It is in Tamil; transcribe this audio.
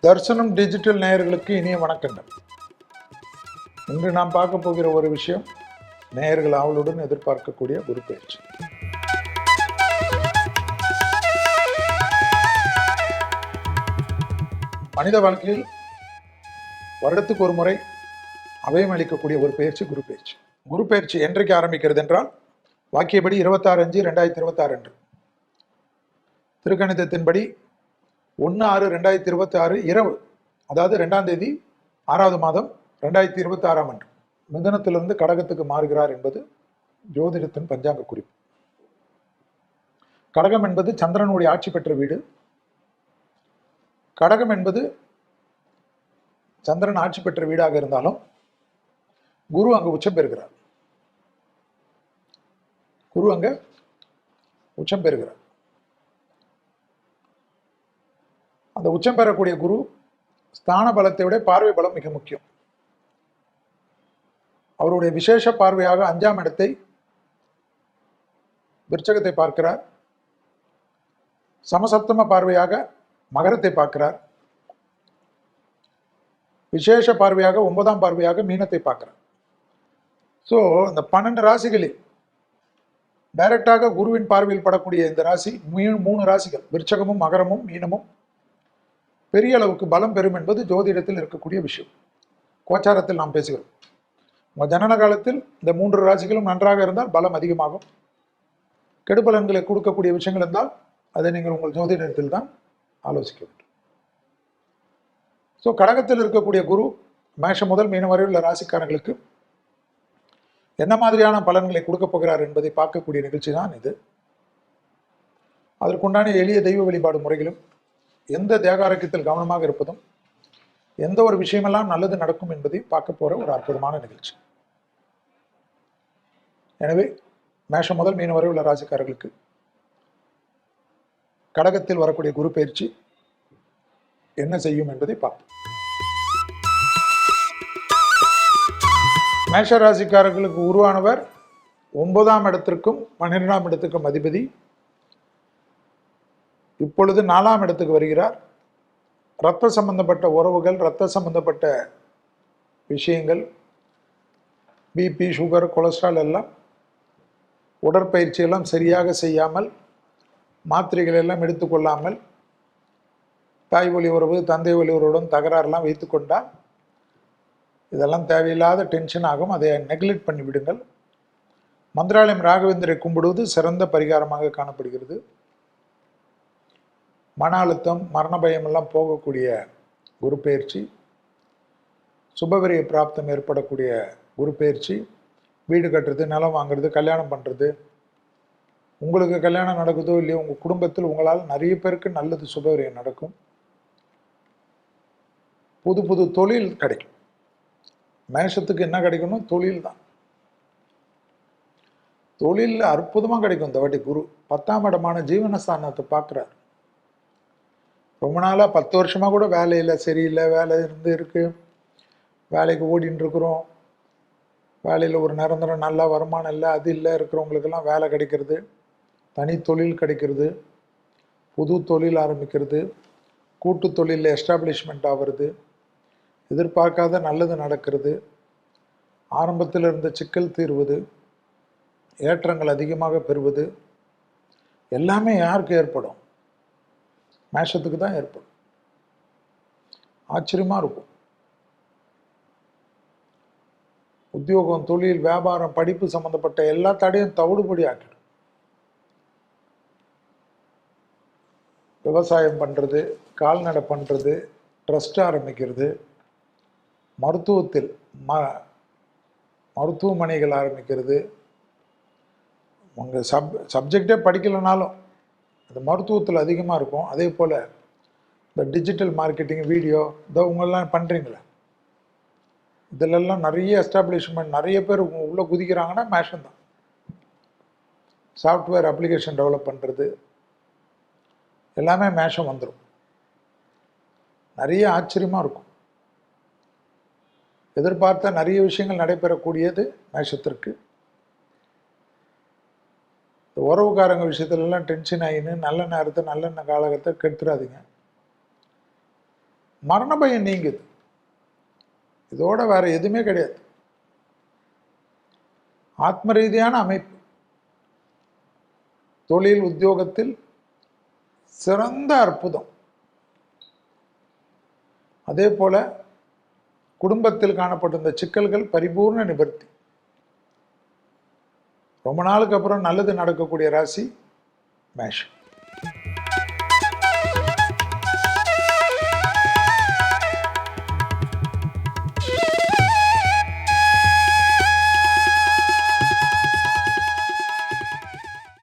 தர்சனம் டிஜிட்டல் நேயர்களுக்கு இனிய வணக்கங்கள். இன்று நாம் பார்க்க போகிற ஒரு விஷயம், நேயர்கள் ஆவலுடன் எதிர்பார்க்கக்கூடிய குரு பயிற்சி. மனித வாழ்க்கையில் வருடத்துக்கு ஒரு முறை அபயம் அளிக்கக்கூடிய ஒரு பயிற்சி குரு பயிற்சி. குரு பயிற்சி என்றைக்கு ஆரம்பிக்கிறது என்றால், வாக்கியப்படி 26/5/2026 அன்று, திருக்கணிதத்தின்படி 1/6/2026 இரவு, அதாவது 2ஆம் தேதி 6வது மாதம் 2026 அன்று மிதனத்திலிருந்து கடகத்துக்கு மாறுகிறார் என்பது ஜோதிடத்தின் பஞ்சாங்க குறிப்பு. கடகம் என்பது சந்திரனுடைய ஆட்சி பெற்ற வீடு. கடகம் என்பது சந்திரன் ஆட்சி பெற்ற வீடாக இருந்தாலும் குரு அங்கு உச்சம் பெறுகிறார். குரு அங்க உச்சம் பெறுகிறார். அந்த உச்சம் பெறக்கூடிய குரு ஸ்தான பலத்தை விட பார்வை பலம் மிக முக்கியம். அவருடைய விசேஷ பார்வையாக 5ஆம் இடத்தை, விருச்சகத்தை பார்க்கிறார். சமசப்தம பார்வையாக மகரத்தை பார்க்கிறார். விசேஷ பார்வையாக 9ஆம் பார்வையாக மீனத்தை பார்க்கிறார். ஸோ இந்த 12 ராசிகளில் டைரக்டாக குருவின் பார்வையில் படக்கூடிய இந்த ராசி 3 ராசிகள், விருச்சகமும் மகரமும் மீனமும் பெரிய அளவுக்கு பலம் பெறும் என்பது ஜோதிடத்தில் இருக்கக்கூடிய விஷயம். கோச்சாரத்தில் நாம் பேசுகிறோம். உங்கள் ஜனன காலத்தில் இந்த 3 ராசிகளும் நன்றாக இருந்தால் பலம் அதிகமாகும். கெடுபலன்களை கொடுக்கக்கூடிய விஷயங்கள் இருந்தால் அதை நீங்கள் உங்கள் ஜோதிடத்தில் தான் ஆலோசிக்க வேண்டும். ஸோ கடகத்தில் இருக்கக்கூடிய குரு மேஷம் முதல் மீனம் வரை உள்ள ராசிக்காரர்களுக்கு என்ன மாதிரியான பலன்களை கொடுக்க போகிறார் என்பதை பார்க்கக்கூடிய நிகழ்ச்சி தான் இது. அதற்குண்டான எளிய தெய்வ வழிபாடு முறைகளும், எந்த தேக ஆரோக்கியத்தில் கவனமாக இருப்பதும், எந்த ஒரு விஷயமெல்லாம் நல்லது நடக்கும் என்பதை பார்க்க போற ஒரு அற்புதமான நிகழ்ச்சி. எனவே மேஷம் முதல் மீனம் வரை உள்ள ராசிக்காரர்களுக்கு கடகத்தில் வரக்கூடிய குரு பயிற்சி என்ன செய்யும் என்பதை பார்ப்போம். மேஷ ராசிக்காரர்களுக்கு உருவானவர் 9ஆம் இடத்திற்கும் 12ஆம் இடத்துக்கும் அதிபதி. இப்பொழுது 4ஆம் இடத்துக்கு வருகிறார். இரத்த சம்பந்தப்பட்ட உறவுகள், இரத்த சம்பந்தப்பட்ட விஷயங்கள், பிபி, சுகர், கொலஸ்ட்ரால் எல்லாம், உடற்பயிற்சி எல்லாம் சரியாக செய்யாமல், மாத்திரைகள் எல்லாம் எடுத்துக்கொள்ளாமல், தாய் வழி உறவு, தந்தை வழி உறவுடன் தகராறுலாம் வைத்துக்கொண்டால் இதெல்லாம் தேவையில்லாத டென்ஷன் ஆகும். அதை நெக்லெக்ட் பண்ணி விடுங்கள். மந்திராலயம் ராகவேந்தரை கும்பிடுவது சிறந்த பரிகாரமாக காணப்படுகிறது. மன அழுத்தம், மரண பயம் எல்லாம் போகக்கூடிய குரு பயிற்சி, சுபவிரிய பிராப்தம் ஏற்படக்கூடிய குரு பயிற்சி, வீடு கட்டுறது, நிலம் வாங்குறது, கல்யாணம் பண்ணுறது, உங்களுக்கு கல்யாணம் நடக்குதோ இல்லையோ உங்கள் குடும்பத்தில் உங்களால் நிறைய பேருக்கு நல்லது சுபவிரியம் நடக்கும். புது புது தொழில் கிடைக்கும். மேஷத்துக்கு என்ன கிடைக்கணும்? தொழில் தான். தொழில் அற்புதமாக கிடைக்கும். இந்த வாட்டி குரு 10ஆம் இடமான ஜீவனஸ்தானத்தை பார்க்குறார். ரொம்ப நாளாக 10 வருஷமாக கூட வேலையில் சரியில்லை, வேலை இருக்கு, வேலைக்கு ஓடின்னு இருக்கிறோம், வேலையில் ஒரு நிரந்தரம் நல்ல வருமானம் இல்லை, அது இல்லை, இருக்கிறவங்களுக்கெல்லாம் வேலை கிடைக்கிறது, தனி தொழில் கிடைக்கிறது, புது தொழில் ஆரம்பிக்கிறது, கூட்டு தொழிலில் எஸ்டாப்ளிஷ்மெண்ட் ஆகிறது, எதிர்பார்க்காத நல்லது நடக்கிறது, ஆரம்பத்தில் இருந்த சிக்கல் தீர்வது, ஏற்றங்கள் அதிகமாக பெறுவது, எல்லாமே யாருக்கு ஏற்படும்? மேஷத்துக்கு தான் ஏற்படும். ஆச்சரியமாக இருக்கும். உத்தியோகம், தொழில், வியாபாரம், படிப்பு சம்பந்தப்பட்ட எல்லா தடையும் தவிடுபடி ஆக்கிடும். விவசாயம் பண்ணுறது, கால்நடை பண்ணுறது, ட்ரஸ்ட் ஆரம்பிக்கிறது, மருத்துவத்தில் மருத்துவமனைகள் ஆரம்பிக்கிறது. உங்கள் சப்ஜெக்டே படிக்கலைனாலும் அந்த மருத்துவத்தில் அதிகமாக இருக்கும். அதே போல் இந்த டிஜிட்டல் மார்க்கெட்டிங், வீடியோ, இதோ உங்களெல்லாம் பண்ணுறீங்களே, இதிலெல்லாம் நிறைய எஸ்டாப்ளிஷ்மெண்ட், நிறைய பேர் உள்ளே குதிக்கிறாங்கன்னா மேஷன் தான். சாஃப்ட்வேர் அப்ளிகேஷன் டெவலப் பண்ணுறது எல்லாமே மேஷம் வந்துடும். நிறைய ஆச்சரியமாக இருக்கும். எதிர்பார்த்த நிறைய விஷயங்கள் நடைபெறக்கூடியது மேஷத்திற்கு. உறவுக்காரங்க விஷயத்துலலாம் டென்ஷன் ஆகின்னு நல்ல நேரத்தை, நல்லெண்ண காலகத்தை கெடுத்துடாதீங்க. மரண பயம் நீங்குது. இதோட வேற எதுவுமே கிடையாது. ஆத்ம ரீதியான அமைப்பு, தொழில் உத்தியோகத்தில் சிறந்த அற்புதம். அதே போல குடும்பத்தில் காணப்பட்ட இந்த சிக்கல்கள் பரிபூர்ண நிவர்த்தி. ரொம்ப நாளுக்கு அப்புறம் நல்லது நடக்கக்கூடிய ராசி மேஷம்.